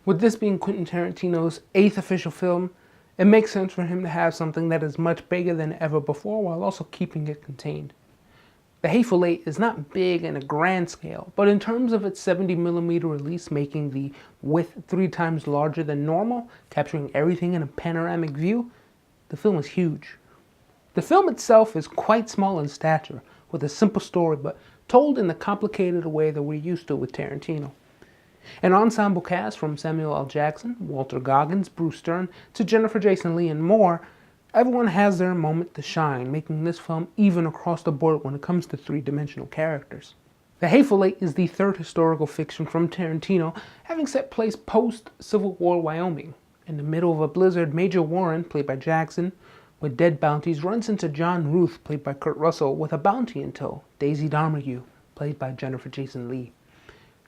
With this being Quentin Tarantino's 8th official film, it makes sense for him to have something that is much bigger than ever before while also keeping it contained. The Hateful Eight is not big in a grand scale, but in terms of its 70mm release making the width 3 times larger than normal, capturing everything in a panoramic view, the film is huge. The film itself is quite small in stature, with a simple story but told in the complicated way that we're used to with Tarantino. An ensemble cast from Samuel L. Jackson, Walter Goggins, Bruce Dern, to Jennifer Jason Leigh and more, everyone has their moment to shine, making this film even across the board when it comes to three-dimensional characters. The Hateful Eight is the 3rd historical fiction from Tarantino, having set place post-Civil War Wyoming. In the middle of a blizzard, Major Warren, played by Jackson, with dead bounties, runs into John Ruth, played by Kurt Russell, with a bounty in tow, Daisy Domergue, played by Jennifer Jason Leigh.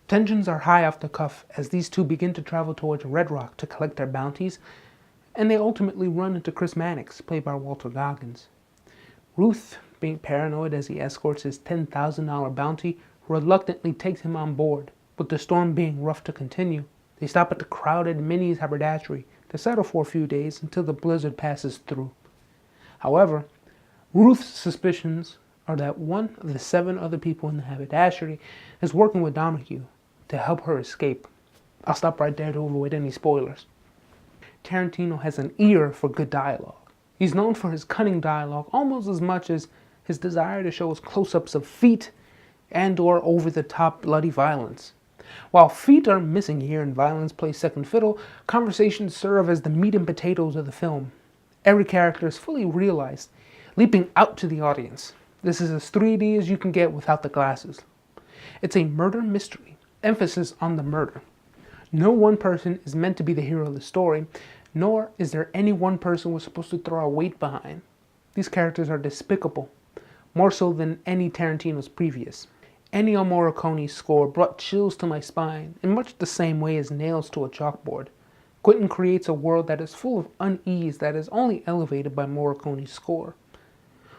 Tensions are high off the cuff as these two begin to travel towards Red Rock to collect their bounties, and they ultimately run into Chris Mannix, played by Walter Goggins. Ruth, being paranoid as he escorts his $10,000 bounty, reluctantly takes him on board. With the storm being rough to continue, they stop at the crowded Minnie's haberdashery to settle for a few days until the blizzard passes through. However, Ruth's suspicions are that one of the 7 other people in the haberdashery is working with Domergue to help her escape. I'll stop right there to avoid any spoilers. Tarantino has an ear for good dialogue. He's known for his cunning dialogue almost as much as his desire to show us close-ups of feet and/or over-the-top bloody violence. While feet are missing here and violence plays second fiddle, conversations serve as the meat and potatoes of the film. Every character is fully realized, leaping out to the audience. This is as 3D as you can get without the glasses. It's a murder mystery, emphasis on the murder. No one person is meant to be the hero of the story, nor is there any one person we're supposed to throw our weight behind. These characters are despicable, more so than any Tarantino's previous. Ennio Morricone's score brought chills to my spine in much the same way as nails to a chalkboard. Quentin creates a world that is full of unease that is only elevated by Morricone's score.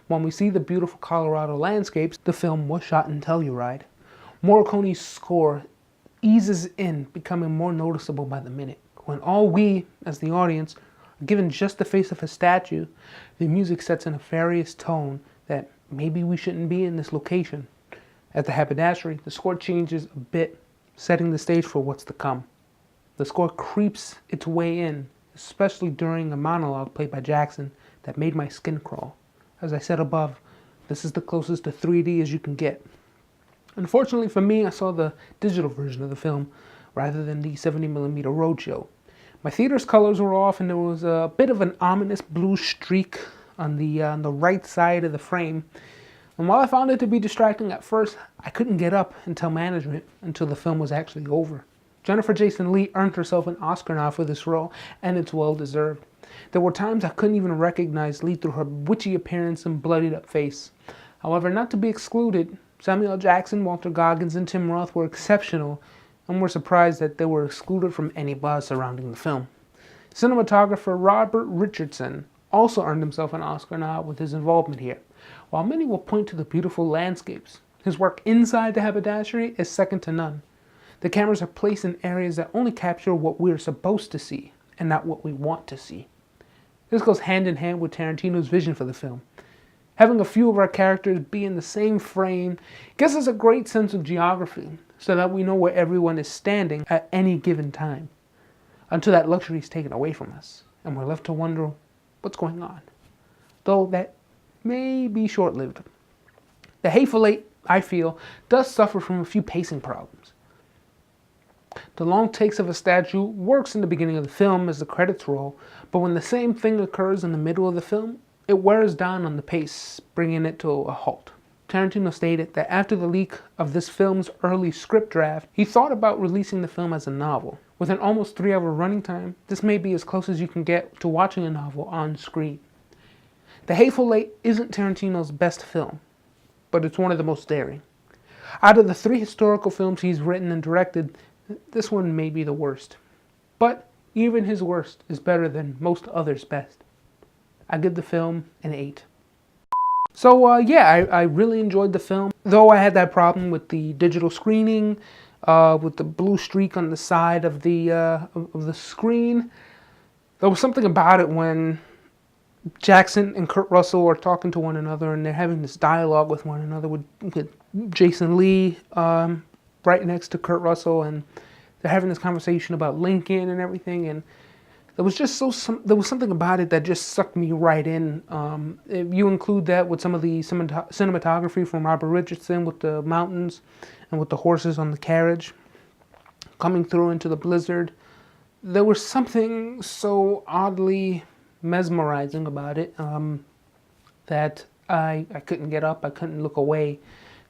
When we see the beautiful Colorado landscapes, the film was shot in Telluride. Morricone's score eases in, becoming more noticeable by the minute. When all we, as the audience, are given just the face of a statue, the music sets a nefarious tone that maybe we shouldn't be in this location. At the haberdashery, the score changes a bit, setting the stage for what's to come. The score creeps its way in, especially during a monologue played by Jackson that made my skin crawl. As I said above, this is the closest to 3D as you can get. Unfortunately for me, I saw the digital version of the film rather than the 70mm roadshow. My theater's colors were off and there was a bit of an ominous blue streak on the right side of the frame. And while I found it to be distracting at first, I couldn't get up and tell management until the film was actually over. Jennifer Jason Leigh earned herself an Oscar nod for this role, and it's well deserved. There were times I couldn't even recognize Leigh through her witchy appearance and bloodied up face. However, not to be excluded, Samuel L. Jackson, Walter Goggins, and Tim Roth were exceptional, and we're surprised that they were excluded from any buzz surrounding the film. Cinematographer Robert Richardson also earned himself an Oscar nod with his involvement here. While many will point to the beautiful landscapes, his work inside the haberdashery is second to none. The cameras are placed in areas that only capture what we're supposed to see, and not what we want to see. This goes hand in hand with Tarantino's vision for the film. Having a few of our characters be in the same frame gives us a great sense of geography, so that we know where everyone is standing at any given time, until that luxury is taken away from us, and we're left to wonder what's going on. Though that may be short-lived. The Hateful Eight, I feel, does suffer from a few pacing problems. The long takes of a statue works in the beginning of the film as the credits roll, but when the same thing occurs in the middle of the film, it wears down on the pace, bringing it to a halt. Tarantino stated that after the leak of this film's early script draft, he thought about releasing the film as a novel. With an almost 3-hour running time, this may be as close as you can get to watching a novel on screen. The Hateful Eight isn't Tarantino's best film, but it's one of the most daring. Out of the 3 historical films he's written and directed, this one may be the worst. But even his worst is better than most others' best. I give the film an 8. So yeah, I really enjoyed the film. Though I had that problem with the digital screening, with the blue streak on the side of the screen. There was something about it when Jackson and Kurt Russell are talking to one another and they're having this dialogue with one another with Jason Leigh right next to Kurt Russell, and they're having this conversation about Lincoln and everything, and there was just there was something about it that just sucked me right in. If you include that with some of the cinematography from Robert Richardson with the mountains and with the horses on the carriage coming through into the blizzard, there was something so oddly mesmerizing about it that I couldn't get up, I couldn't look away,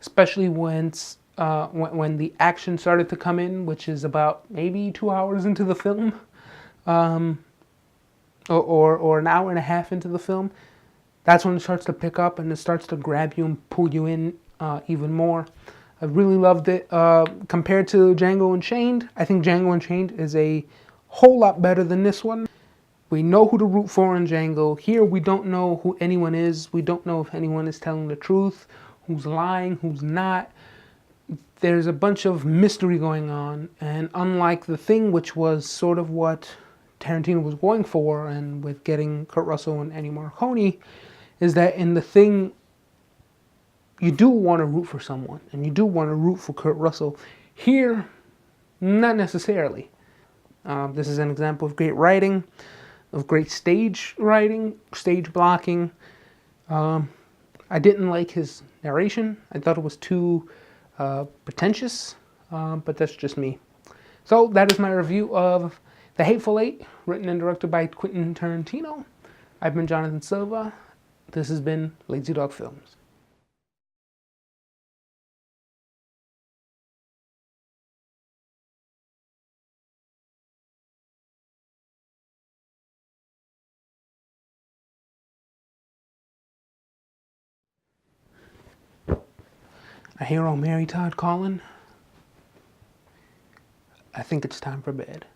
especially when the action started to come in, which is about maybe 2 hours into the film, or an hour and a half into the film. That's when it starts to pick up and it starts to grab you and pull you in even more. I really loved it. Compared to Django Unchained, I think Django Unchained is a whole lot better than this one. We know who to root for in Django. Here we don't know who anyone is. We don't know if anyone is telling the truth, who's lying, who's not. There's a bunch of mystery going on, and unlike The Thing, which was sort of what Tarantino was going for, and with getting Kurt Russell and Ennio Morricone, is that in The Thing, you do want to root for someone, and you do want to root for Kurt Russell. Here, not necessarily. This is an example of great writing, of great stage writing, stage blocking. I didn't like his narration. I thought it was too pretentious, but that's just me. So that is my review of The Hateful Eight, written and directed by Quentin Tarantino. I've been Jonathan Silva. This has been LazyDog Films. I hear old Mary Todd calling. I think it's time for bed.